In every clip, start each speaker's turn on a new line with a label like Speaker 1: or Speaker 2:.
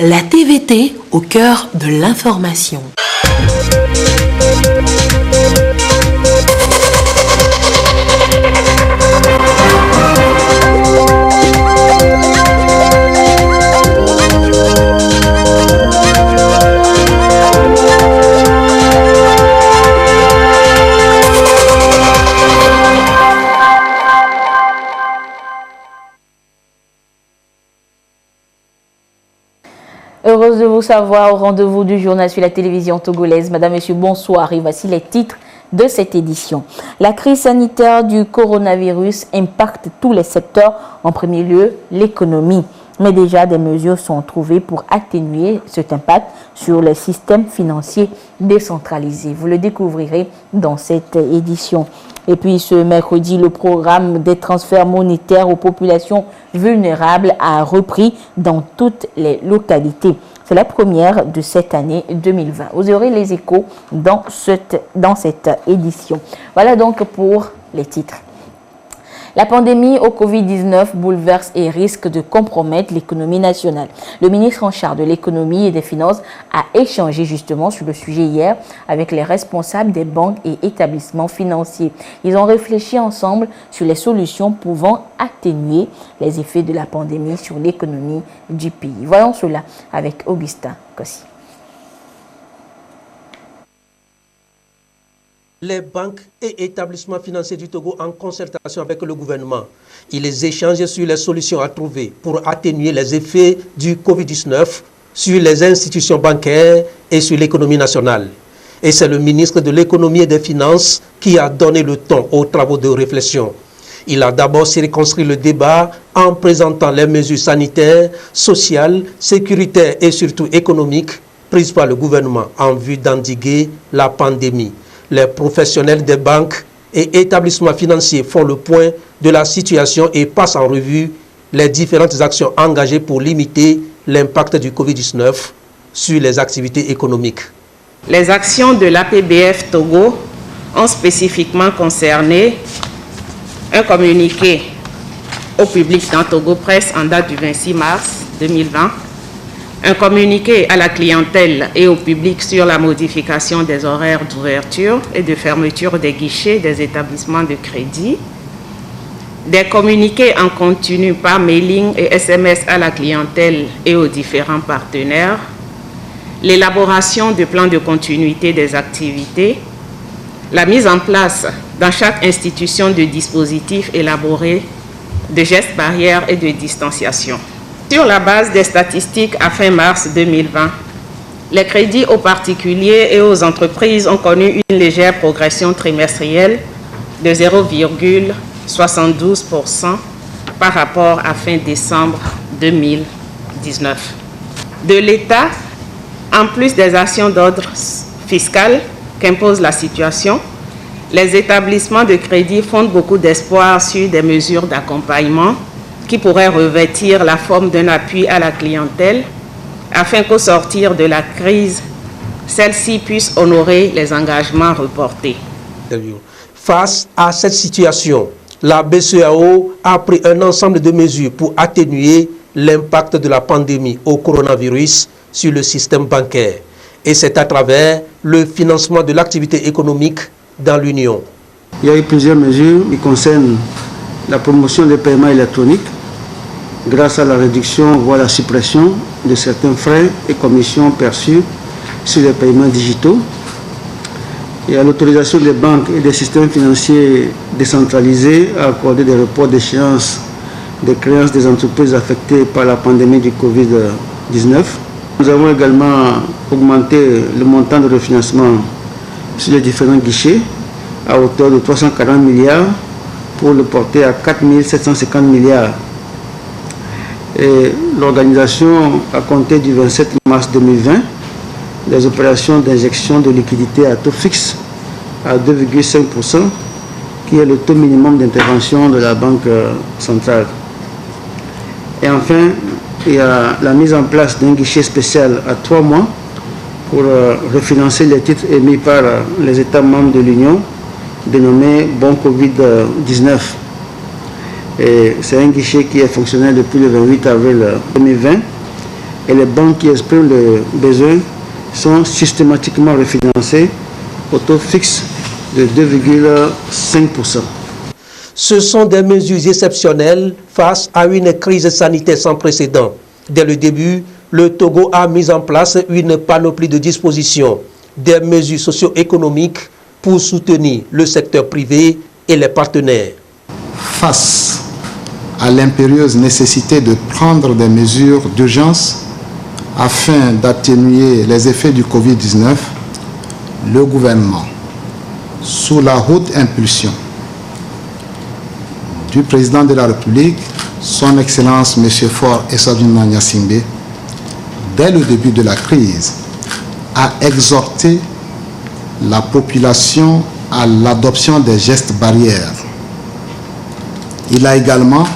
Speaker 1: La TVT au cœur de l'information.
Speaker 2: Heureuse de vous savoir au rendez-vous du journal sur la télévision togolaise. Madame, Monsieur, bonsoir et voici les titres de cette édition. La crise sanitaire du coronavirus impacte tous les secteurs, en premier lieu l'économie. Mais déjà, des mesures sont trouvées pour atténuer cet impact sur les systèmes financiers décentralisés. Vous le découvrirez dans cette édition. Et puis ce mercredi, le programme des transferts monétaires aux populations vulnérables a repris dans toutes les localités. C'est la première de cette année 2020. Vous aurez les échos dans cette édition. Voilà donc pour les titres. La pandémie au Covid-19 bouleverse et risque de compromettre l'économie nationale. Le ministre en charge de l'économie et des finances a échangé justement sur le sujet hier avec les responsables des banques et établissements financiers. Ils ont réfléchi ensemble sur les solutions pouvant atténuer les effets de la pandémie sur l'économie du pays. Voyons cela avec Augustin Kossi.
Speaker 3: Les banques et établissements financiers du Togo en concertation avec le gouvernement. Ils échangent sur les solutions à trouver pour atténuer les effets du Covid-19 sur les institutions bancaires et sur l'économie nationale. Et c'est le ministre de l'économie et des finances qui a donné le ton aux travaux de réflexion. Il a d'abord circonscrit le débat en présentant les mesures sanitaires, sociales, sécuritaires et surtout économiques prises par le gouvernement en vue d'endiguer la pandémie. Les professionnels des banques et établissements financiers font le point de la situation et passent en revue les différentes actions engagées pour limiter l'impact du Covid-19 sur les activités économiques.
Speaker 4: Les actions de l'APBF Togo ont spécifiquement concerné un communiqué au public dans Togo Presse en date du 26 mars 2020, un communiqué à la clientèle et au public sur la modification des horaires d'ouverture et de fermeture des guichets des établissements de crédit, des communiqués en continu par mailing et SMS à la clientèle et aux différents partenaires, l'élaboration de plans de continuité des activités, la mise en place dans chaque institution de dispositifs élaborés de gestes barrières et de distanciation. Sur la base des statistiques à fin mars 2020, les crédits aux particuliers et aux entreprises ont connu une légère progression trimestrielle de 0,72% par rapport à fin décembre 2019. De l'État, en plus des actions d'ordre fiscal qu'impose la situation, les établissements de crédit fondent beaucoup d'espoir sur des mesures d'accompagnement qui pourraient revêtir la forme d'un appui à la clientèle afin qu'au sortir de la crise, celle-ci puisse honorer les engagements reportés.
Speaker 3: Face à cette situation, la BCEAO a pris un ensemble de mesures pour atténuer l'impact de la pandémie au coronavirus sur le système bancaire. Et c'est à travers le financement de l'activité économique dans l'Union.
Speaker 5: Il y a eu plusieurs mesures qui concernent la promotion des paiements électroniques grâce à la réduction, voire la suppression de certains frais et commissions perçus sur les paiements digitaux et à l'autorisation des banques et des systèmes financiers décentralisés à accorder des reports d'échéance des créances des entreprises affectées par la pandémie du Covid-19. Nous avons également augmenté le montant de refinancement sur les différents guichets à hauteur de 340 milliards pour le porter à 4 750 milliards. Et l'organisation a compté du 27 mars 2020 des opérations d'injection de liquidités à taux fixe à 2,5%, qui est le taux minimum d'intervention de la Banque centrale. Et enfin, il y a la mise en place d'un guichet spécial à 3 mois pour refinancer les titres émis par les États membres de l'Union, dénommé Bon Covid-19. Et c'est un guichet qui est fonctionnel depuis le 28 avril 2020 et les banques qui expriment le besoin sont systématiquement refinancées au taux fixe de 2,5%.
Speaker 3: Ce sont des mesures exceptionnelles face à une crise sanitaire sans précédent. Dès le début, le Togo a mis en place une panoplie de dispositions, des mesures socio-économiques pour soutenir le secteur privé et les partenaires.
Speaker 6: Face à l'impérieuse nécessité de prendre des mesures d'urgence afin d'atténuer les effets du Covid-19, le gouvernement, sous la haute impulsion du président de la République, son Excellence M. Faure Essoufou Gnassingbé, dès le début de la crise, a exhorté la population à l'adoption des gestes barrières. Il a également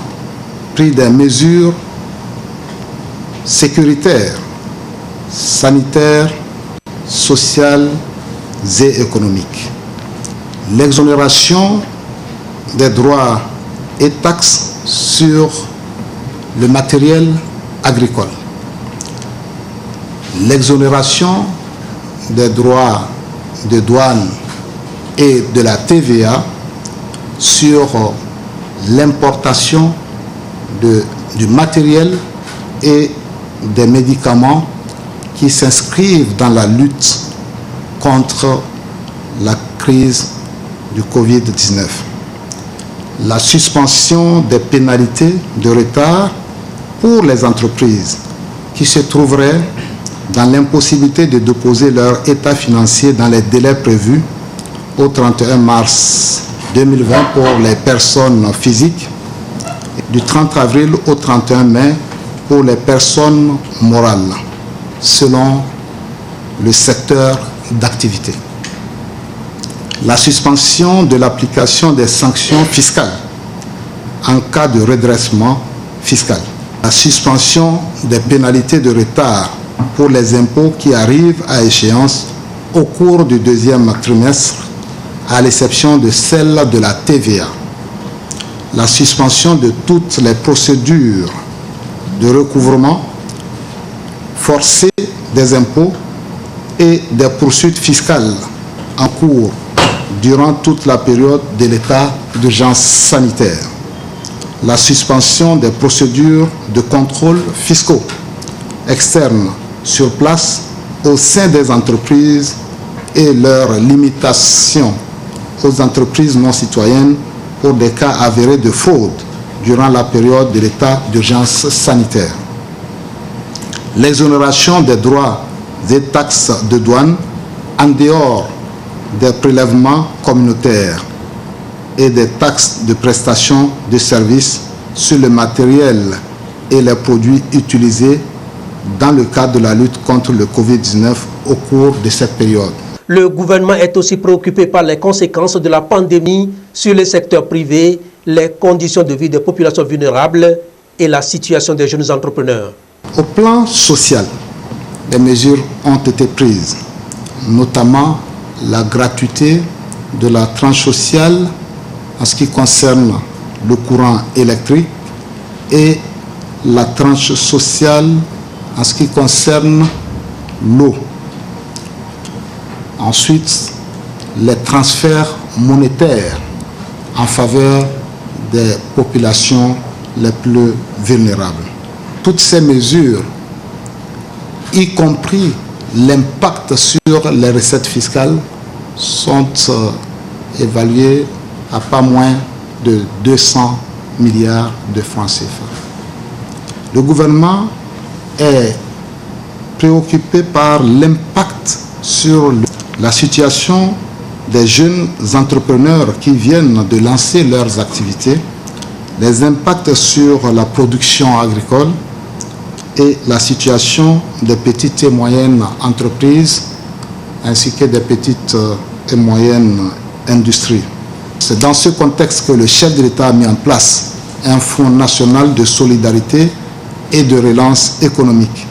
Speaker 6: pris des mesures sécuritaires, sanitaires, sociales et économiques. L'exonération des droits et taxes sur le matériel agricole. L'exonération des droits de douane et de la TVA sur l'importation du matériel et des médicaments qui s'inscrivent dans la lutte contre la crise du Covid-19. La suspension des pénalités de retard pour les entreprises qui se trouveraient dans l'impossibilité de déposer leur état financier dans les délais prévus au 31 mars 2020 pour les personnes physiques, du 30 avril au 31 mai pour les personnes morales, selon le secteur d'activité. La suspension de l'application des sanctions fiscales en cas de redressement fiscal. La suspension des pénalités de retard pour les impôts qui arrivent à échéance au cours du deuxième trimestre, à l'exception de celle de la TVA. La suspension de toutes les procédures de recouvrement forcé des impôts et des poursuites fiscales en cours durant toute la période de l'état d'urgence sanitaire. La suspension des procédures de contrôle fiscaux externes sur place au sein des entreprises et leur limitation aux entreprises non citoyennes pour des cas avérés de fraude durant la période de l'état d'urgence sanitaire. L'exonération des droits et taxes de douane en dehors des prélèvements communautaires et des taxes de prestation de services sur le matériel et les produits utilisés dans le cadre de la lutte contre le Covid-19 au cours de cette période.
Speaker 3: Le gouvernement est aussi préoccupé par les conséquences de la pandémie sur le secteur privé, les conditions de vie des populations vulnérables et la situation des jeunes entrepreneurs.
Speaker 6: Au plan social, des mesures ont été prises, notamment la gratuité de la tranche sociale en ce qui concerne le courant électrique et la tranche sociale en ce qui concerne l'eau. Ensuite, les transferts monétaires en faveur des populations les plus vulnérables. Toutes ces mesures, y compris l'impact sur les recettes fiscales, sont évaluées à pas moins de 200 milliards de francs CFA. Le gouvernement est préoccupé par l'impact sur la situation des jeunes entrepreneurs qui viennent de lancer leurs activités, les impacts sur la production agricole et la situation des petites et moyennes entreprises ainsi que des petites et moyennes industries. C'est dans ce contexte que le chef de l'État a mis en place un fonds national de solidarité et de relance économique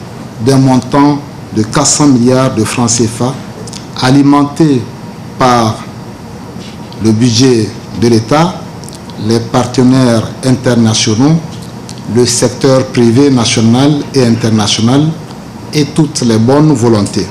Speaker 6: d'un montant de 400 milliards de francs CFA, alimenté par le budget de l'État, les partenaires internationaux, le secteur privé national et international, et toutes les bonnes volontés.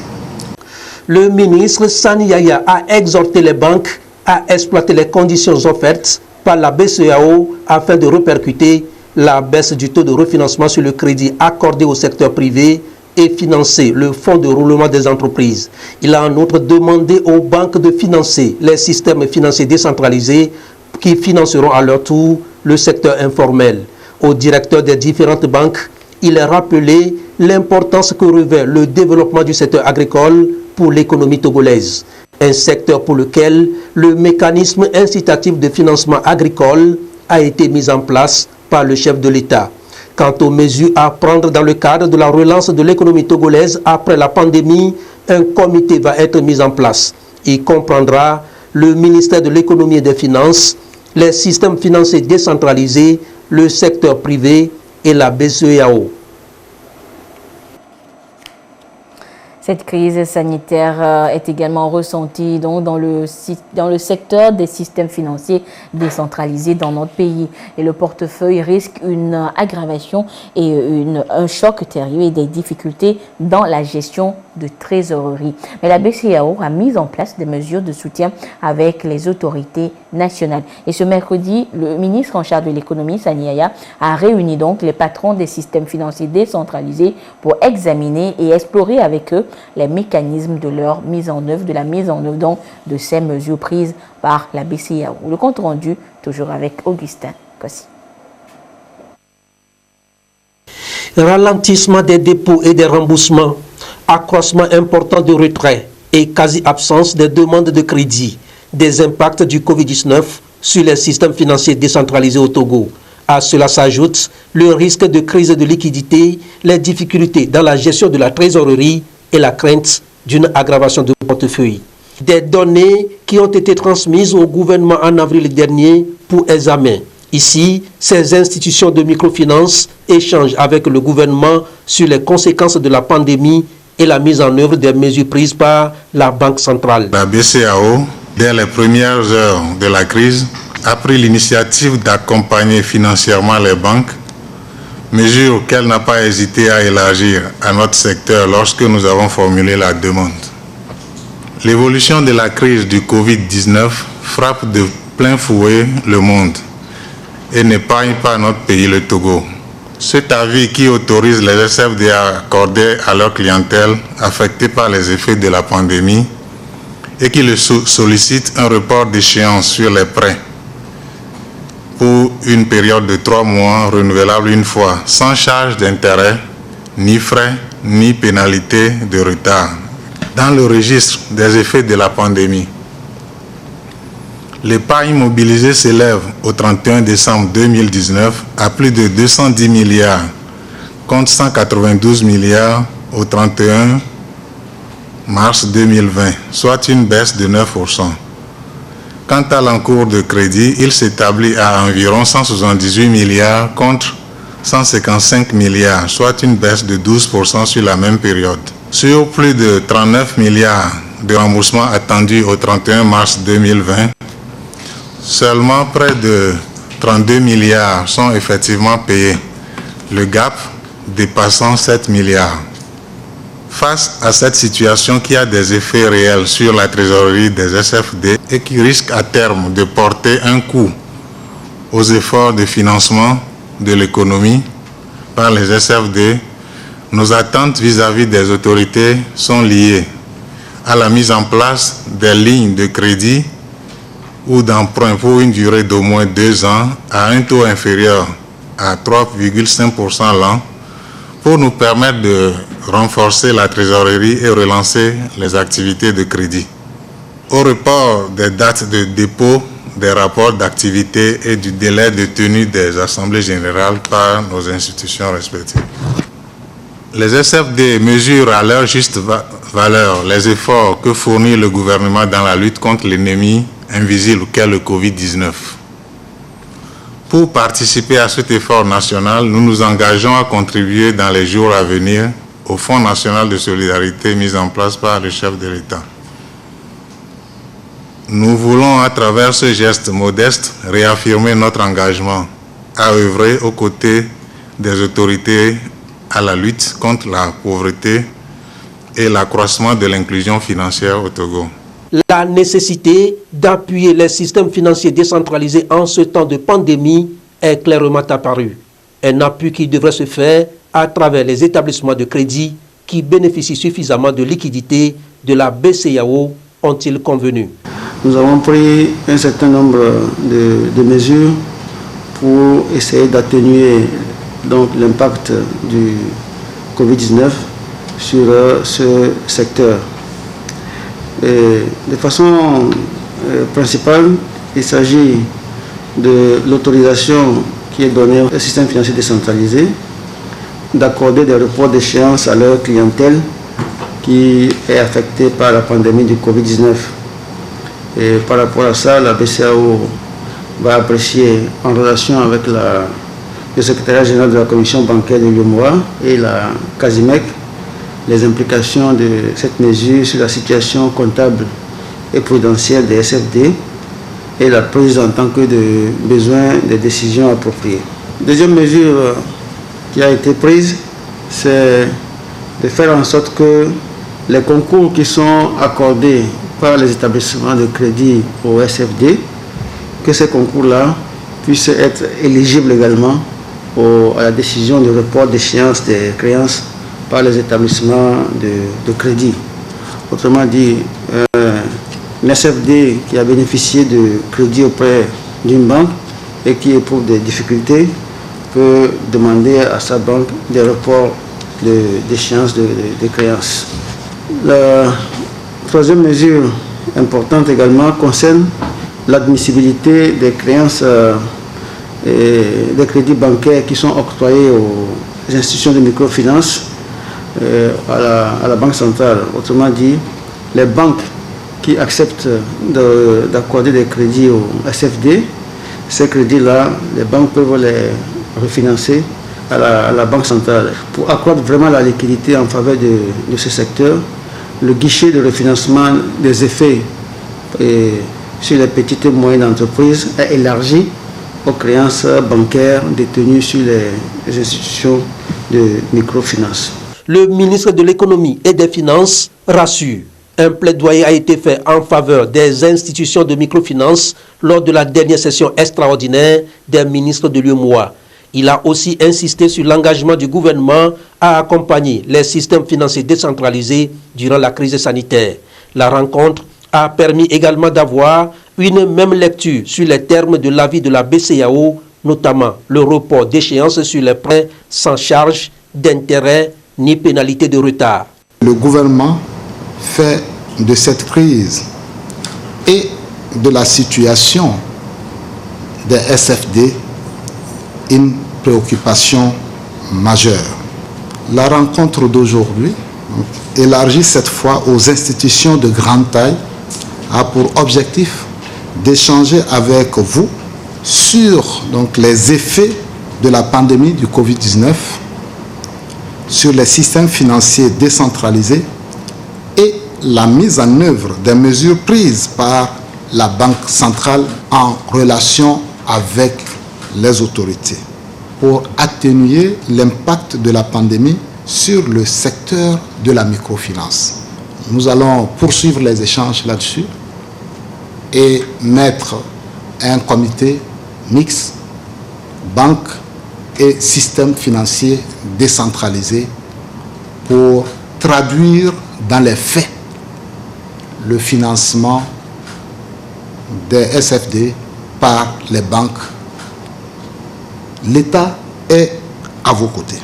Speaker 3: Le ministre Sani Yaya a exhorté les banques à exploiter les conditions offertes par la BCEAO afin de répercuter la baisse du taux de refinancement sur le crédit accordé au secteur privé et financer le fonds de roulement des entreprises. Il a en outre demandé aux banques de financer les systèmes financiers décentralisés qui financeront à leur tour le secteur informel. Au directeur des différentes banques, il a rappelé l'importance que revêt le développement du secteur agricole pour l'économie togolaise, un secteur pour lequel le mécanisme incitatif de financement agricole a été mis en place par le chef de l'État. Quant aux mesures à prendre dans le cadre de la relance de l'économie togolaise après la pandémie, un comité va être mis en place. Il comprendra le ministère de l'économie et des finances, les systèmes financiers décentralisés, le secteur privé et la BCEAO.
Speaker 2: Cette crise sanitaire est également ressentie donc, dans le secteur des systèmes financiers décentralisés dans notre pays. Et le portefeuille risque une aggravation et un choc terrible et des difficultés dans la gestion de trésorerie. Mais la BCEAO a mis en place des mesures de soutien avec les autorités nationales. Et ce mercredi, le ministre en charge de l'économie, Sani Yaya, a réuni donc les patrons des systèmes financiers décentralisés pour examiner et explorer avec eux les mécanismes de leur mise en œuvre, de la mise en œuvre donc, de ces mesures prises par la BCEAO. Le compte rendu, toujours avec Augustin Kossi.
Speaker 3: Ralentissement des dépôts et des remboursements, accroissement important de retrait et quasi-absence des demandes de crédit, des impacts du Covid-19 sur les systèmes financiers décentralisés au Togo. À cela s'ajoute le risque de crise de liquidité, les difficultés dans la gestion de la trésorerie et la crainte d'une aggravation de portefeuille. Des données qui ont été transmises au gouvernement en avril dernier pour examen. Ici, ces institutions de microfinance échangent avec le gouvernement sur les conséquences de la pandémie et la mise en œuvre des mesures prises par la Banque centrale.
Speaker 7: La BCEAO, dès les premières heures de la crise, a pris l'initiative d'accompagner financièrement les banques, mesure qu'elle n'a pas hésité à élargir à notre secteur lorsque nous avons formulé la demande. L'évolution de la crise du Covid-19 frappe de plein fouet le monde et n'épargne pas notre pays, le Togo. Cet avis qui autorise les SFD à accorder à leur clientèle affectée par les effets de la pandémie et qui le sollicite un report d'échéance sur les prêts pour une période de 3 mois renouvelable une fois, sans charge d'intérêt, ni frais, ni pénalité de retard. Dans le registre des effets de la pandémie, l'épargne mobilisée s'élève au 31 décembre 2019 à plus de 210 milliards, contre 192 milliards au 31 mars 2020, soit une baisse de 9%. Quant à l'encours de crédit, il s'établit à environ 178 milliards contre 155 milliards, soit une baisse de 12% sur la même période. Sur plus de 39 milliards de remboursements attendus au 31 mars 2020, seulement près de 32 milliards sont effectivement payés, le gap dépassant 7 milliards. Face à cette situation qui a des effets réels sur la trésorerie des SFD et qui risque à terme de porter un coup aux efforts de financement de l'économie par les SFD, nos attentes vis-à-vis des autorités sont liées à la mise en place des lignes de crédit ou d'emprunt pour une durée d'au moins 2 ans à un taux inférieur à 3,5% l'an pour nous permettre de renforcer la trésorerie et relancer les activités de crédit. Au report des dates de dépôt des rapports d'activité et du délai de tenue des assemblées générales par nos institutions respectives. Les SFD mesurent à leur juste valeur les efforts que fournit le gouvernement dans la lutte contre l'ennemi invisible qu'est le Covid-19. Pour participer à cet effort national, nous nous engageons à contribuer dans les jours à venir au Fonds national de solidarité mis en place par le chef de l'État. Nous voulons, à travers ce geste modeste, réaffirmer notre engagement à œuvrer aux côtés des autorités à la lutte contre la pauvreté et l'accroissement de l'inclusion financière au Togo.
Speaker 3: La nécessité d'appuyer les systèmes financiers décentralisés en ce temps de pandémie est clairement apparue. Un appui qui devrait se faire à travers les établissements de crédit qui bénéficient suffisamment de liquidités de la BCEAO, ont-ils convenu.
Speaker 5: Nous avons pris un certain nombre de mesures pour essayer d'atténuer l'impact du Covid-19 sur ce secteur. Et de façon principale, il s'agit de l'autorisation qui est donnée au système financier décentralisé d'accorder des reports d'échéance à leur clientèle qui est affectée par la pandémie du Covid-19. Et par rapport à ça, la BCEAO va apprécier en relation avec le secrétariat général de la commission bancaire de l'UEMOA et la CASIMEC les implications de cette mesure sur la situation comptable et prudentielle des SFD et la prise en tant que de besoin des décisions appropriées. Deuxième mesure qui a été prise, c'est de faire en sorte que les concours qui sont accordés par les établissements de crédit au SFD, que ces concours-là puissent être éligibles également à la décision de report d'échéance des créances par les établissements de crédit. Autrement dit, un SFD qui a bénéficié de crédit auprès d'une banque et qui éprouve des difficultés peut demander à sa banque des reports d'échéance de créances. La troisième mesure importante également concerne l'admissibilité des créances et des crédits bancaires qui sont octroyés aux institutions de microfinance à la Banque centrale. Autrement dit, les banques qui acceptent d'accorder des crédits au SFD, ces crédits-là, les banques peuvent les refinancer à la Banque centrale. Pour accroître vraiment la liquidité en faveur de ce secteur, le guichet de refinancement des effets sur les petites et moyennes entreprises est élargi aux créances bancaires détenues sur les institutions de microfinance.
Speaker 3: Le ministre de l'Économie et des Finances rassure. Un plaidoyer a été fait en faveur des institutions de microfinance lors de la dernière session extraordinaire des ministres de l'UEMOA. Il a aussi insisté sur l'engagement du gouvernement à accompagner les systèmes financiers décentralisés durant la crise sanitaire. La rencontre a permis également d'avoir une même lecture sur les termes de l'avis de la BCEAO, notamment le report d'échéance sur les prêts sans charge d'intérêt ni pénalité de retard.
Speaker 6: Le gouvernement fait de cette crise et de la situation des SFD une préoccupation majeure. La rencontre d'aujourd'hui, élargie cette fois aux institutions de grande taille, a pour objectif d'échanger avec vous sur les effets de la pandémie du Covid-19 sur les systèmes financiers décentralisés et la mise en œuvre des mesures prises par la Banque centrale en relation avec les autorités pour atténuer l'impact de la pandémie sur le secteur de la microfinance. Nous allons poursuivre les échanges là-dessus et mettre un comité mixte, banque et système financier décentralisé pour traduire dans les faits le financement des SFD par les banques. L'État est à vos côtés.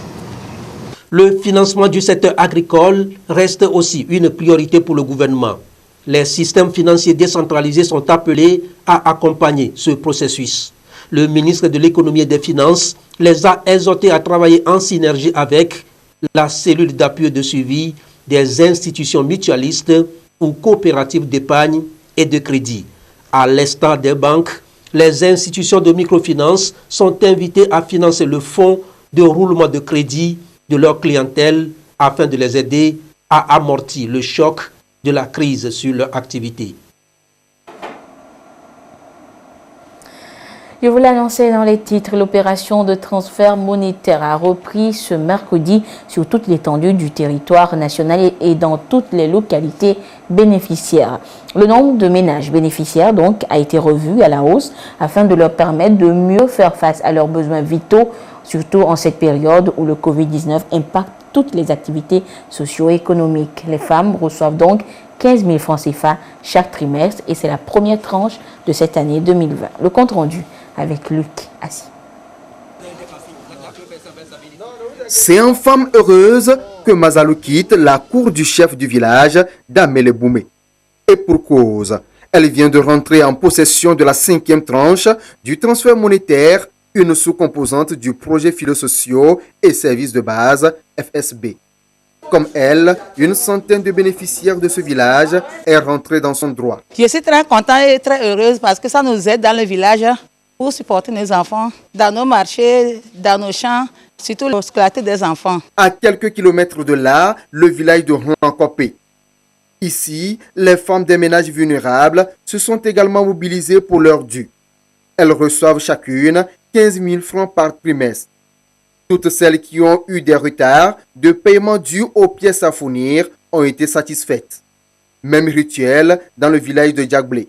Speaker 3: Le financement du secteur agricole reste aussi une priorité pour le gouvernement. Les systèmes financiers décentralisés sont appelés à accompagner ce processus. Le ministre de l'Économie et des Finances les a exhortés à travailler en synergie avec la cellule d'appui et de suivi des institutions mutualistes ou coopératives d'épargne et de crédit. À l'instar des banques, les institutions de microfinance sont invitées à financer le fonds de roulement de crédit de leur clientèle afin de les aider à amortir le choc de la crise sur leur activité.
Speaker 2: Je vous l'ai annoncé dans les titres, l'opération de transfert monétaire a repris ce mercredi sur toute l'étendue du territoire national et dans toutes les localités bénéficiaires. Le nombre de ménages bénéficiaires donc a été revu à la hausse afin de leur permettre de mieux faire face à leurs besoins vitaux, surtout en cette période où le Covid-19 impacte toutes les activités socio-économiques. Les femmes reçoivent donc 15 000 francs CFA chaque trimestre et c'est la première tranche de cette année 2020. Le compte rendu avec Luc Assis.
Speaker 8: C'est en femme heureuse que Mazalou quitte la cour du chef du village d'Amele-Boumé. Et pour cause, elle vient de rentrer en possession de la 5e tranche du transfert monétaire, une sous-composante du projet philo-sociaux et services de base FSB. Comme elle, une centaine de bénéficiaires de ce village est rentrée dans son droit.
Speaker 9: Je suis très contente et très heureuse parce que ça nous aide dans le village pour supporter nos enfants, dans nos marchés, dans nos champs, surtout la scolarité des enfants.
Speaker 8: À quelques kilomètres de là, le village de Rankopé. Ici, les femmes des ménages vulnérables se sont également mobilisées pour leur dû. Elles reçoivent chacune 15 000 francs par trimestre. Toutes celles qui ont eu des retards de paiement dus aux pièces à fournir ont été satisfaites. Même rituel dans le village de Djagblé.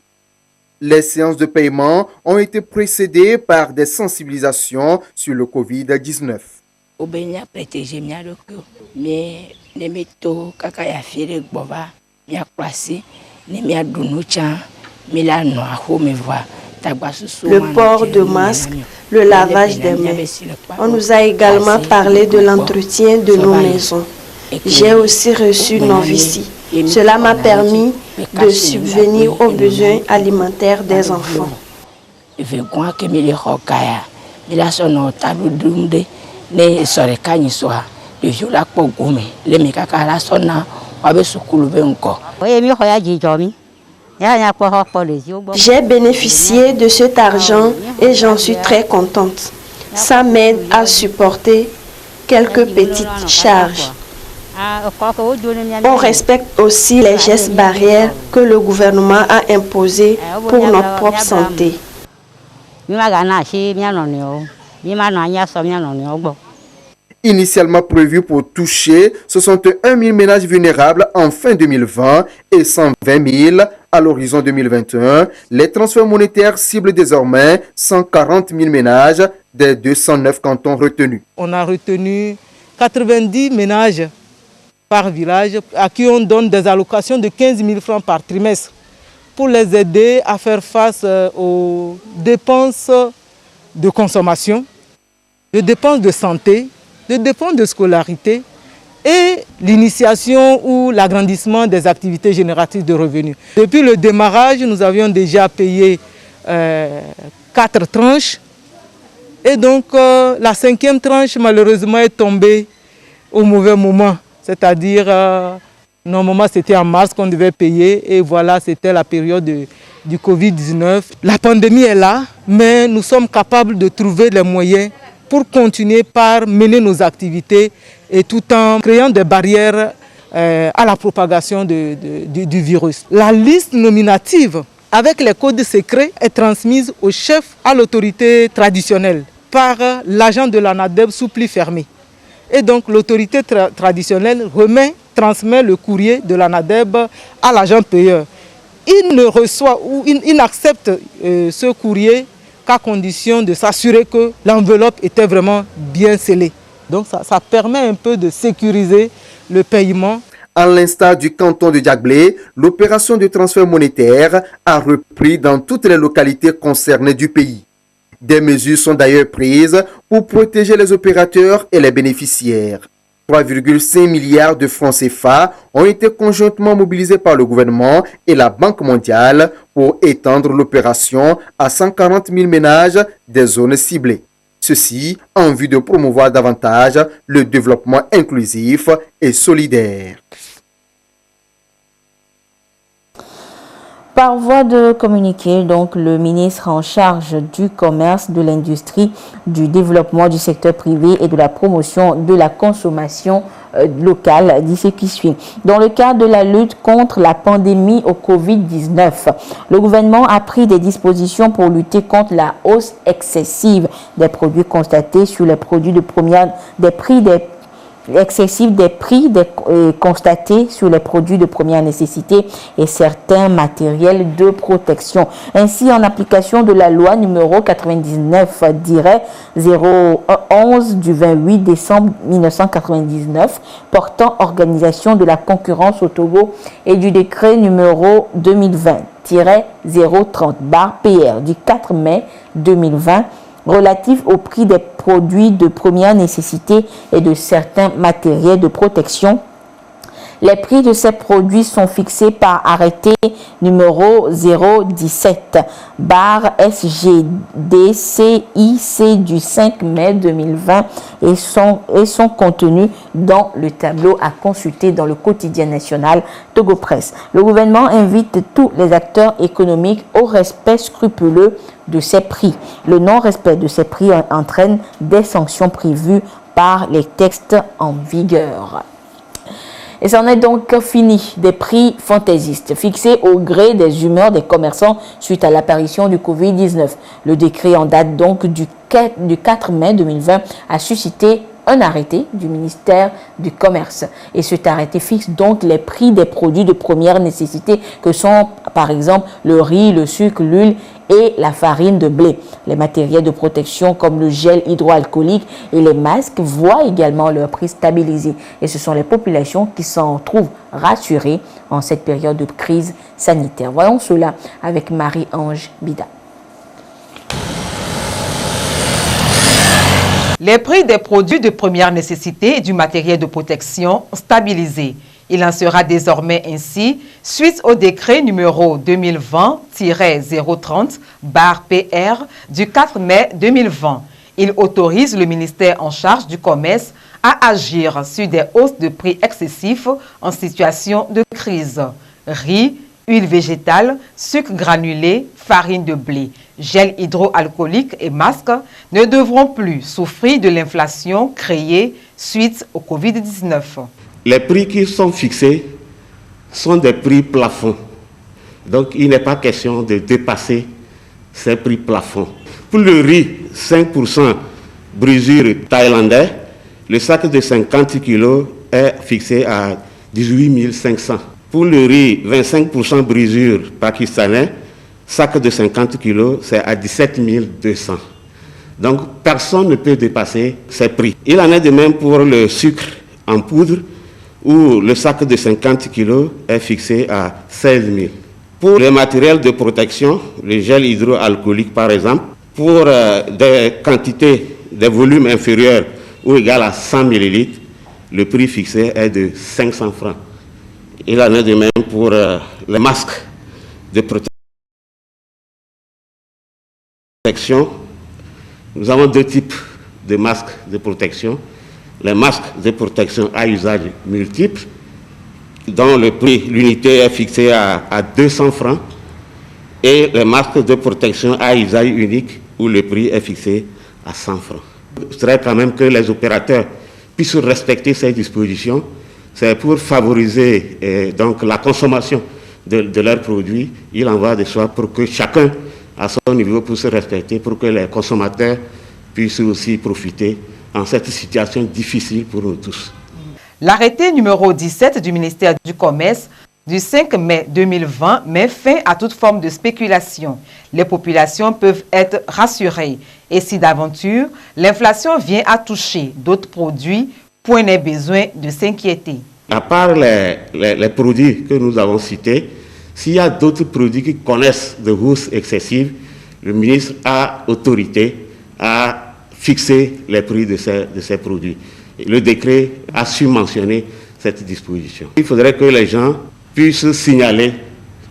Speaker 8: Les séances de paiement ont été précédées par des sensibilisations sur le Covid-19.
Speaker 10: Le port de masques, le lavage des mains. On nous a également parlé de l'entretien de nos maisons. J'ai aussi reçu Novici. Cela m'a permis de subvenir aux besoins alimentaires des enfants. J'ai bénéficié de cet argent et j'en suis très contente. Ça m'aide à supporter quelques petites charges. On respecte aussi les gestes barrières que le gouvernement a imposés pour notre propre santé.
Speaker 8: Initialement prévu pour toucher 61 000 ménages vulnérables en fin 2020 et 120 000 à l'horizon 2021, les transferts monétaires ciblent désormais 140 000 ménages des 209 cantons retenus.
Speaker 11: On a retenu 90 ménages par village à qui on donne des allocations de 15 000 francs par trimestre pour les aider à faire face aux dépenses de consommation, de dépenses de santé, de dépenses de scolarité et l'initiation ou l'agrandissement des activités génératrices de revenus. Depuis le démarrage, nous avions déjà payé 4 tranches et donc la 5e tranche malheureusement est tombée au mauvais moment. C'est-à-dire, normalement, c'était en mars qu'on devait payer et voilà, c'était la période du Covid-19. La pandémie est là, mais nous sommes capables de trouver les moyens pour continuer par mener nos activités et tout en créant des barrières à la propagation du virus. La liste nominative avec les codes secrets est transmise au chef, à l'autorité traditionnelle par l'agent de l'ANADEB sous pli fermé. Et donc l'autorité traditionnelle transmet le courrier de l'ANADEB à l'agent payeur. Il ne reçoit ou il n'accepte ce courrier qu'à condition de s'assurer que l'enveloppe était vraiment bien scellée. Donc ça permet un peu de sécuriser le paiement.
Speaker 8: À l'instar du canton de Djagblé, l'opération de transfert monétaire a repris dans toutes les localités concernées du pays. Des mesures sont d'ailleurs prises pour protéger les opérateurs et les bénéficiaires. 3,5 milliards de francs CFA ont été conjointement mobilisés par le gouvernement et la Banque mondiale pour étendre l'opération à 140 000 ménages des zones ciblées. Ceci en vue de promouvoir davantage le développement inclusif et solidaire.
Speaker 2: Par voie de communiqué, donc, le ministre en charge du commerce, de l'industrie, du développement du secteur privé et de la promotion de la consommation, locales, dit ce qui suit. Dans le cadre de la lutte contre la pandémie au Covid-19, le gouvernement a pris des dispositions pour lutter contre la hausse excessive des produits constatés sur les produits de première, constatés sur les produits de première nécessité et certains matériels de protection. Ainsi, en application de la loi numéro 99-011 du 28 décembre 1999 portant organisation de la concurrence au Togo et du décret numéro 2020-030-PR du 4 mai 2020 relatif au prix des produits de première nécessité et de certains matériels de protection. Les prix de ces produits sont fixés par arrêté numéro 017/SGDCIC du 5 mai 2020 et sont contenus dans le tableau à consulter dans le quotidien national Togo Presse. Le gouvernement invite tous les acteurs économiques au respect scrupuleux de ces prix. Le non-respect de ces prix entraîne des sanctions prévues par les textes en vigueur. Et c'en est donc fini des prix fantaisistes fixés au gré des humeurs des commerçants suite à l'apparition du Covid-19. Le décret en date donc du 4 mai 2020 a suscité un arrêté du ministère du Commerce. Et cet arrêté fixe donc les prix des produits de première nécessité que sont par exemple le riz, le sucre, l'huile et la farine de blé. Les matériels de protection comme le gel hydroalcoolique et les masques voient également leur prix stabilisé. Et ce sont les populations qui s'en trouvent rassurées en cette période de crise sanitaire. Voyons cela avec Marie-Ange Bida.
Speaker 12: Les prix des produits de première nécessité et du matériel de protection ont stabilisé. Il en sera désormais ainsi suite au décret numéro 2020-030-PR du 4 mai 2020. Il autorise le ministère en charge du commerce à agir sur des hausses de prix excessifs en situation de crise. Riz, huile végétale, sucre granulé, farine de blé, gel hydroalcoolique et masques ne devront plus souffrir de l'inflation créée suite au Covid-19.
Speaker 13: Les prix qui sont fixés sont des prix plafonds. Donc, il n'est pas question de dépasser ces prix plafonds. Pour le riz, 5% brisure thaïlandais, le sac de 50 kg est fixé à 18 500. Pour le riz, 25% brisure pakistanais, sac de 50 kg, c'est à 17 200. Donc, personne ne peut dépasser ces prix. Il en est de même pour le sucre en poudre, où le sac de 50 kg est fixé à 16 000. Pour le matériel de protection, le gel hydroalcoolique par exemple, pour des quantités, des volumes inférieurs ou égal à 100 ml, le prix fixé est de 500 francs. Il en est de même pour les masques de protection. Nous avons deux types de masques de protection. Les masques de protection à usage multiple, dont le prix, l'unité est fixée à 200 francs, et les masques de protection à usage unique, où le prix est fixé à 100 francs. Je voudrais quand même que les opérateurs puissent respecter ces dispositions. C'est pour favoriser donc la consommation de leurs produits. Il en va de soi pour que chacun, à son niveau, puisse se respecter, pour que les consommateurs puissent aussi profiter en cette situation difficile pour nous tous.
Speaker 12: L'arrêté numéro 17 du ministère du Commerce du 5 mai 2020 met fin à toute forme de spéculation. Les populations peuvent être rassurées. Et si d'aventure, l'inflation vient à toucher d'autres produits, point n'est besoin de s'inquiéter.
Speaker 13: À part les produits que nous avons cités, s'il y a d'autres produits qui connaissent de hausses excessives, le ministre a autorité à fixer les prix de ces produits. Le décret a su mentionner cette disposition. Il faudrait que les gens puissent signaler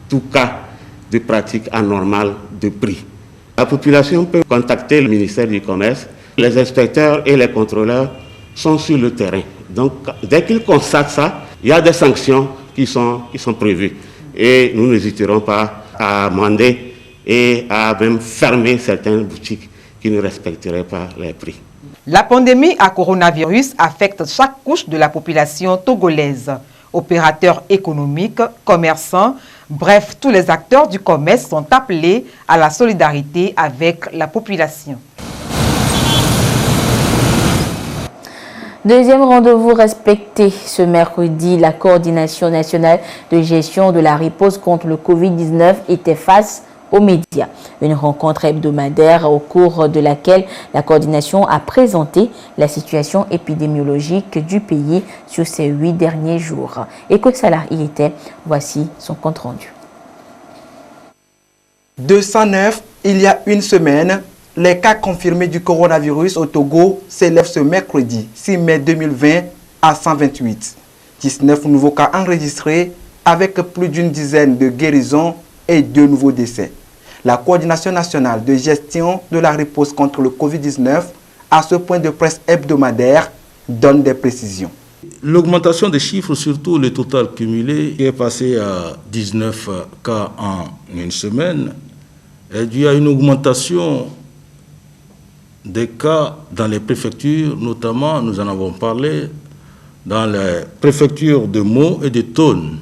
Speaker 13: tout cas de pratique anormale de prix. La population peut contacter le ministère du Commerce. Les inspecteurs et les contrôleurs sont sur le terrain. Donc, dès qu'ils constatent ça, il y a des sanctions qui sont prévues. Et nous n'hésiterons pas à amender et à même fermer certaines boutiques qui ne respecteraient pas les prix.
Speaker 12: La pandémie à coronavirus affecte chaque couche de la population togolaise. Opérateurs économiques, commerçants, bref, tous les acteurs du commerce sont appelés à la solidarité avec la population.
Speaker 2: Deuxième rendez-vous respecté ce mercredi, la coordination nationale de gestion de la riposte contre le Covid-19 était face aux médias. Une rencontre hebdomadaire au cours de laquelle la coordination a présenté la situation épidémiologique du pays sur ces 8 derniers jours. Écoute Salah, il était. Voici son compte rendu.
Speaker 14: 209, il y a une semaine, les cas confirmés du coronavirus au Togo s'élèvent ce mercredi 6 mai 2020 à 128. 19 nouveaux cas enregistrés avec plus d'une dizaine de guérisons et 2 nouveaux décès. La coordination nationale de gestion de la riposte contre le Covid-19, à ce point de presse hebdomadaire, donne des précisions.
Speaker 15: L'augmentation des chiffres, surtout le total cumulé, qui est passé à 19 cas en une semaine, est dû à une augmentation des cas dans les préfectures, notamment, nous en avons parlé, dans les préfectures de Mo et de Tone.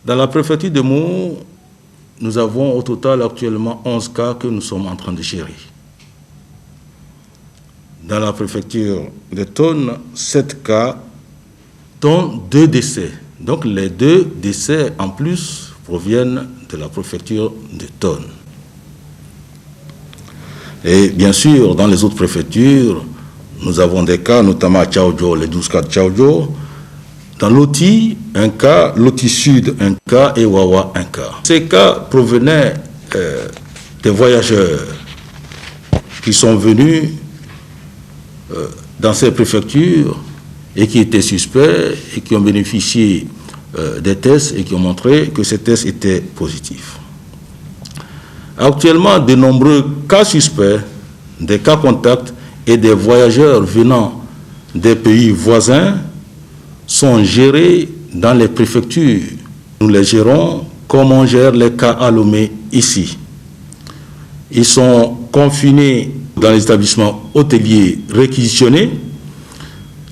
Speaker 15: Dans la préfecture de Mo, nous avons au total actuellement 11 cas que nous sommes en train de gérer. Dans la préfecture de Tone, 7 cas, dont 2 décès. Donc les 2 décès en plus proviennent de la préfecture de Tone. Et bien sûr, dans les autres préfectures, nous avons des cas, notamment à Tchaoudjo, les 12 cas de Tchaoudjo. Dans Loti, un cas, Loti Sud, un cas, et Wawa, un cas. Ces cas provenaient des voyageurs qui sont venus dans ces préfectures et qui étaient suspects et qui ont bénéficié des tests et qui ont montré que ces tests étaient positifs. Actuellement, de nombreux cas suspects, des cas contacts et des voyageurs venant des pays voisins sont gérés dans les préfectures. Nous les gérons comme on gère les cas à Lomé ici. Ils sont confinés dans les établissements hôteliers réquisitionnés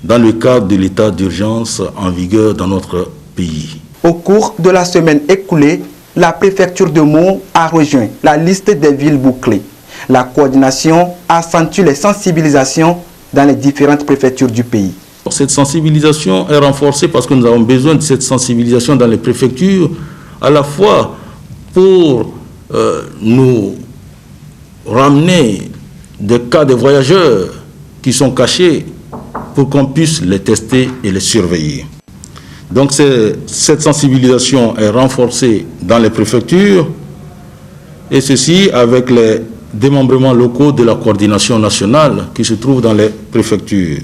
Speaker 15: dans le cadre de l'état d'urgence en vigueur dans notre pays.
Speaker 14: Au cours de la semaine écoulée, la préfecture de Mo a rejoint la liste des villes bouclées. La coordination accentue les sensibilisations dans les différentes préfectures du pays.
Speaker 15: Cette sensibilisation est renforcée parce que nous avons besoin de cette sensibilisation dans les préfectures, à la fois pour nous ramener des cas de voyageurs qui sont cachés pour qu'on puisse les tester et les surveiller. Donc cette sensibilisation est renforcée dans les préfectures et ceci avec les démembrements locaux de la coordination nationale qui se trouvent dans les préfectures.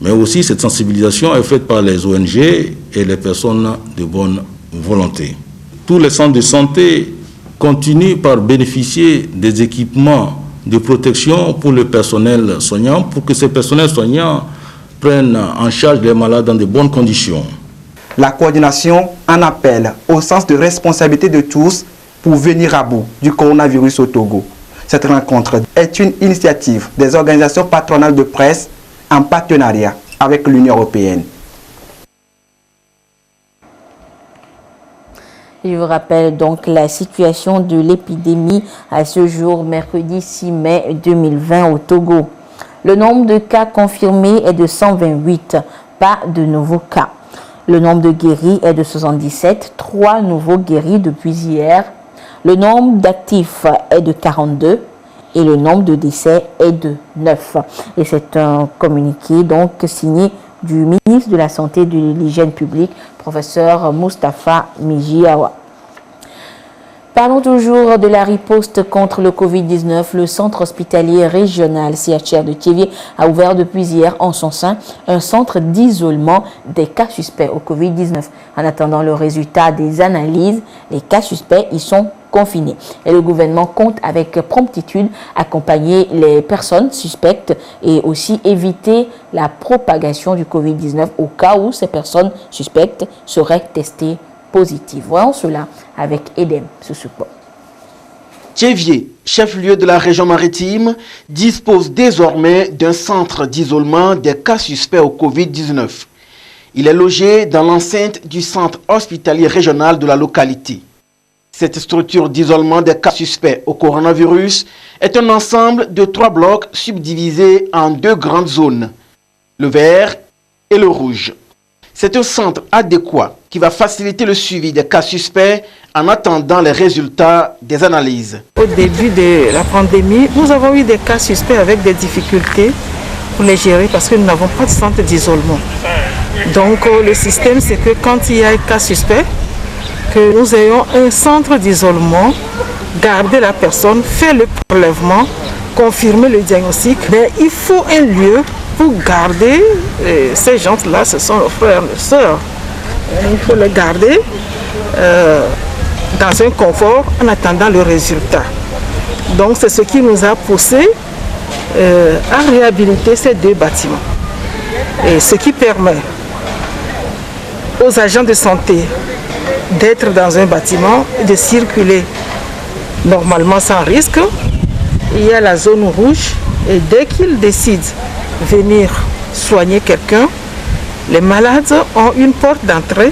Speaker 15: Mais aussi cette sensibilisation est faite par les ONG et les personnes de bonne volonté. Tous les centres de santé continuent par bénéficier des équipements de protection pour le personnel soignant, pour que ces personnels soignants prennent en charge les malades dans de bonnes conditions.
Speaker 14: La coordination en appelle au sens de responsabilité de tous pour venir à bout du coronavirus au Togo. Cette rencontre est une initiative des organisations patronales de presse en partenariat avec l'Union européenne.
Speaker 2: Je vous rappelle donc la situation de l'épidémie à ce jour, mercredi 6 mai 2020 au Togo. Le nombre de cas confirmés est de 128, pas de nouveaux cas. Le nombre de guéris est de 77, 3 nouveaux guéris depuis hier. Le nombre d'actifs est de 42 et le nombre de décès est de 9. Et c'est un communiqué donc signé du ministre de la Santé et de l'Hygiène publique, professeur Moustapha Mijiawa. Parlons toujours de la riposte contre le Covid-19. Le centre hospitalier régional CHR de Thiévié a ouvert depuis hier en son sein un centre d'isolement des cas suspects au Covid-19. En attendant le résultat des analyses, les cas suspects y sont confinés. Et le gouvernement compte avec promptitude accompagner les personnes suspectes et aussi éviter la propagation du Covid-19 au cas où ces personnes suspectes seraient testées positives. Voyons cela avec Edem Sousoupo.
Speaker 14: Thiévié
Speaker 16: chef-lieu de la région maritime, dispose désormais d'un centre d'isolement des cas suspects au Covid-19. Il est logé dans l'enceinte du centre hospitalier régional de la localité. Cette structure d'isolement des cas suspects au coronavirus est un ensemble de 3 blocs subdivisés en 2 grandes zones, le vert et le rouge. C'est un centre adéquat qui va faciliter le suivi des cas suspects en attendant les résultats des analyses.
Speaker 17: Au début de la pandémie, nous avons eu des cas suspects avec des difficultés pour les gérer parce que nous n'avons pas de centre d'isolement. Donc le système, c'est que quand il y a un cas suspect, que nous ayons un centre d'isolement, garder la personne, faire le prélèvement, confirmer le diagnostic. Mais il faut un lieu pour garder ces gens-là, ce sont nos frères, nos sœurs. Il faut les garder dans un confort en attendant le résultat. Donc c'est ce qui nous a poussé à réhabiliter ces 2 bâtiments. Et ce qui permet aux agents de santé d'être dans un bâtiment et de circuler normalement sans risque. Il y a la zone rouge et dès qu'ils décident de venir soigner quelqu'un, les malades ont une porte d'entrée.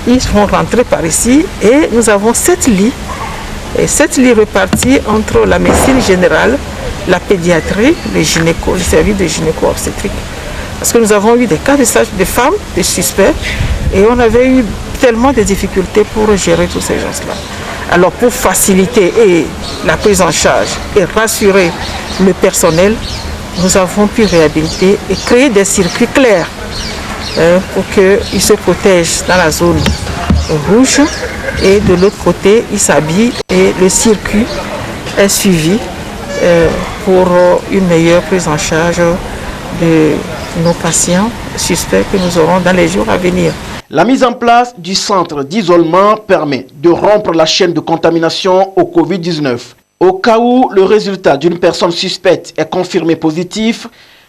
Speaker 17: Ils vont rentrer par ici et nous avons 7 lits. Et 7 lits répartis entre la médecine générale, la pédiatrie, le service de gynéco-obstétrique. Parce que nous avons eu des cas de femmes, des suspects, et on avait eu tellement de difficultés pour gérer tous ces gens-là. Alors pour faciliter la prise en charge et rassurer le personnel, nous avons pu réhabiliter et créer des circuits clairs pour qu'ils se protègent dans la zone rouge et de l'autre côté, ils s'habillent et le circuit est suivi pour une meilleure prise en charge de nos patients suspects que nous aurons dans les jours à venir.
Speaker 16: La mise en place du centre d'isolement permet de rompre la chaîne de contamination au Covid-19. Au cas où le résultat d'une personne suspecte est confirmé positif,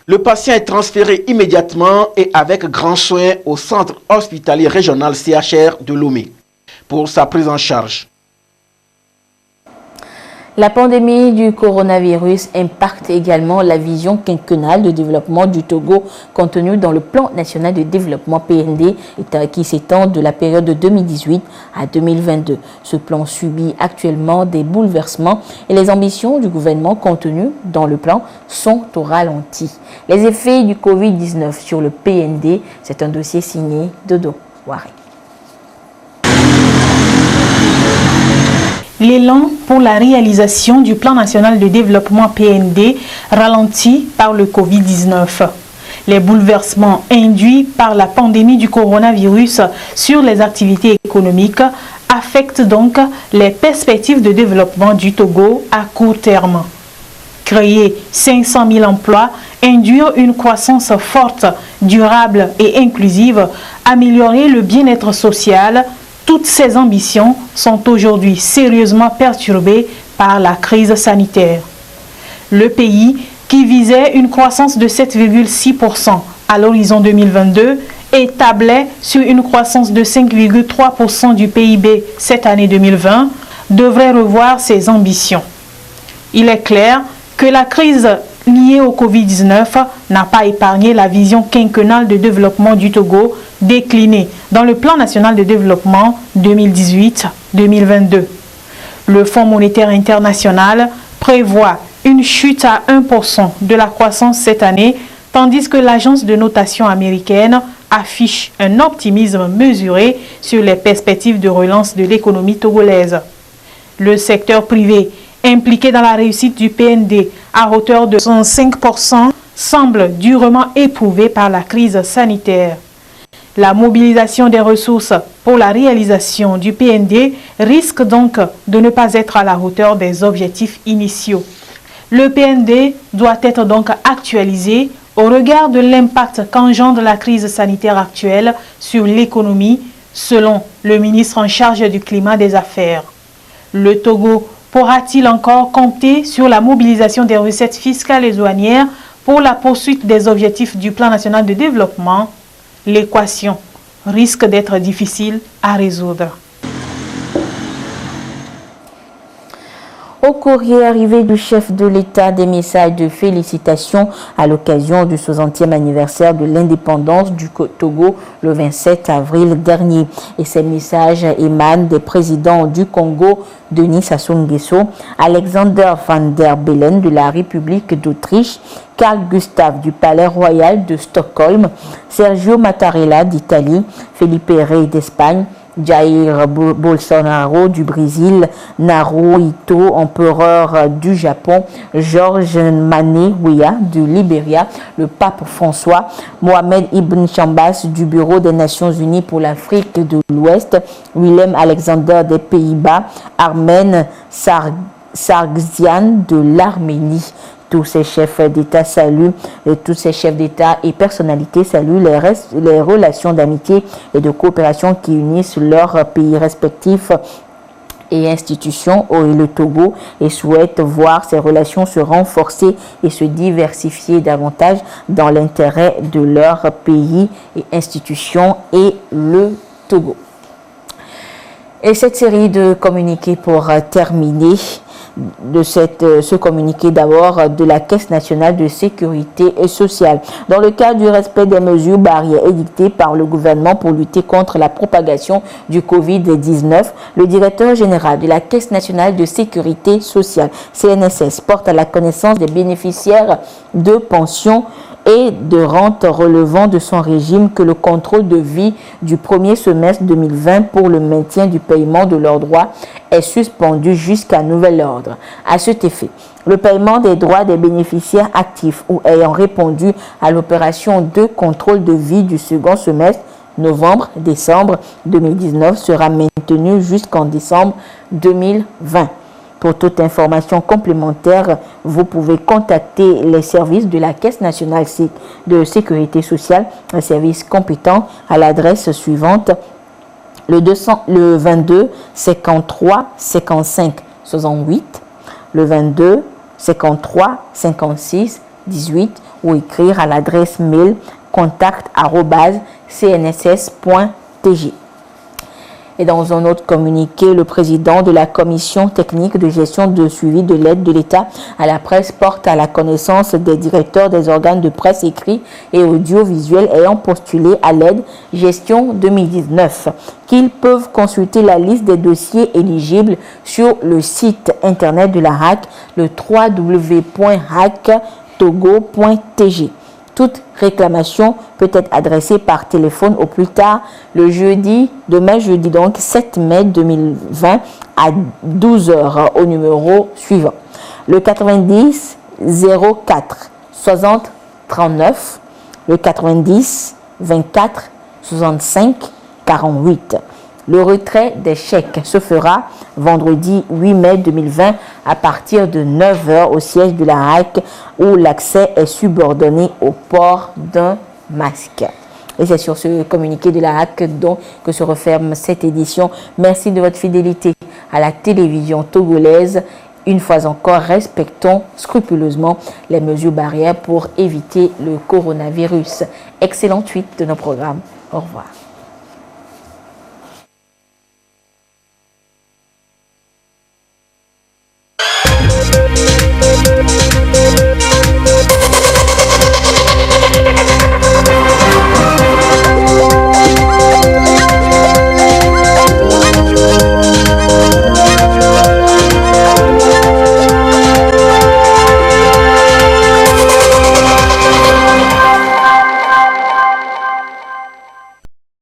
Speaker 16: le patient est transféré immédiatement et avec grand soin au centre hospitalier régional CHR de Lomé pour sa prise en charge.
Speaker 2: La pandémie du coronavirus impacte également la vision quinquennale de développement du Togo contenue dans le plan national de développement PND qui s'étend de la période de 2018 à 2022. Ce plan subit actuellement des bouleversements et les ambitions du gouvernement contenues dans le plan sont au ralenti. Les effets du Covid-19 sur le PND, c'est un dossier signé Dodo Waré.
Speaker 18: L'élan pour la réalisation du plan national de développement PND ralenti par le Covid-19. Les bouleversements induits par la pandémie du coronavirus sur les activités économiques affectent donc les perspectives de développement du Togo à court terme. Créer 500 000 emplois, induire une croissance forte, durable et inclusive, améliorer le bien-être social. Toutes ces ambitions sont aujourd'hui sérieusement perturbées par la crise sanitaire. Le pays, qui visait une croissance de 7,6% à l'horizon 2022 et tablait sur une croissance de 5,3% du PIB cette année 2020, devrait revoir ses ambitions. Il est clair que la crise liée au Covid-19 n'a pas épargné la vision quinquennale de développement du Togo déclinée dans le plan national de développement 2018-2022. Le Fonds monétaire international prévoit une chute à 1% de la croissance cette année, tandis que l'agence de notation américaine affiche un optimisme mesuré sur les perspectives de relance de l'économie togolaise. Le secteur privé impliqué dans la réussite du PND à hauteur de 65% semble durement éprouvé par la crise sanitaire. La mobilisation des ressources pour la réalisation du PND risque donc de ne pas être à la hauteur des objectifs initiaux. Le PND doit être donc actualisé au regard de l'impact qu'engendre la crise sanitaire actuelle sur l'économie, selon le ministre en charge du climat des affaires. Le Togo pourra-t-il encore compter sur la mobilisation des recettes fiscales et douanières pour la poursuite des objectifs du plan national de développement? L'équation risque d'être difficile à résoudre.
Speaker 2: Au courrier arrivé du chef de l'État, des messages de félicitations à l'occasion du 60e anniversaire de l'indépendance du Togo le 27 avril dernier. Et ces messages émanent des présidents du Congo, Denis Sassou Nguesso, Alexander Van der Bellen de la République d'Autriche, Carl Gustave du Palais Royal de Stockholm, Sergio Mattarella d'Italie, Felipe Rey d'Espagne, Jair Bolsonaro du Brésil, Naruhito, empereur du Japon, Georges Mané Weah du Libéria, le pape François, Mohamed Ibn Chambas du Bureau des Nations Unies pour l'Afrique de l'Ouest, Willem Alexander des Pays-Bas, Armen Sargsyan de l'Arménie. Tous ces chefs d'État saluent, tous ces chefs d'État et personnalités saluent les relations d'amitié et de coopération qui unissent leurs pays respectifs et institutions et le Togo et souhaitent voir ces relations se renforcer et se diversifier davantage dans l'intérêt de leur pays et institutions et le Togo. Et cette série de communiqués pour terminer, ce communiqué d'abord de la Caisse nationale de sécurité sociale. Dans le cadre du respect des mesures barrières édictées par le gouvernement pour lutter contre la propagation du Covid-19, le directeur général de la Caisse nationale de sécurité sociale, CNSS, porte à la connaissance des bénéficiaires de pensions et de rentes relevant de son régime que le contrôle de vie du premier semestre 2020 pour le maintien du paiement de leurs droits est suspendu jusqu'à nouvel ordre. À cet effet, le paiement des droits des bénéficiaires actifs ou ayant répondu à l'opération de contrôle de vie du second semestre novembre-décembre 2019 sera maintenu jusqu'en décembre 2020. Pour toute information complémentaire, vous pouvez contacter les services de la Caisse nationale de sécurité sociale, un service compétent à l'adresse suivante, le 22 53 55 68, le 22 53 56 18 ou écrire à l'adresse mail contact@cnss.tg. Et dans un autre communiqué, le président de la commission technique de gestion de suivi de l'aide de l'État à la presse porte à la connaissance des directeurs des organes de presse écrits et audiovisuels ayant postulé à l'aide gestion 2019 qu'ils peuvent consulter la liste des dossiers éligibles sur le site internet de la RAC, le www.ractogo.tg. Toute réclamation peut être adressée par téléphone au plus tard le demain jeudi donc 7 mai 2020 à 12h au numéro suivant. Le 90 04 60 39, le 90 24 65 48. Le retrait des chèques se fera vendredi 8 mai 2020 à partir de 9h au siège de la RAC où l'accès est subordonné au port d'un masque. Et c'est sur ce communiqué de la RAC que se referme cette édition. Merci de votre fidélité à la télévision togolaise. Une fois encore, respectons scrupuleusement les mesures barrières pour éviter le coronavirus. Excellente suite de nos programmes. Au revoir.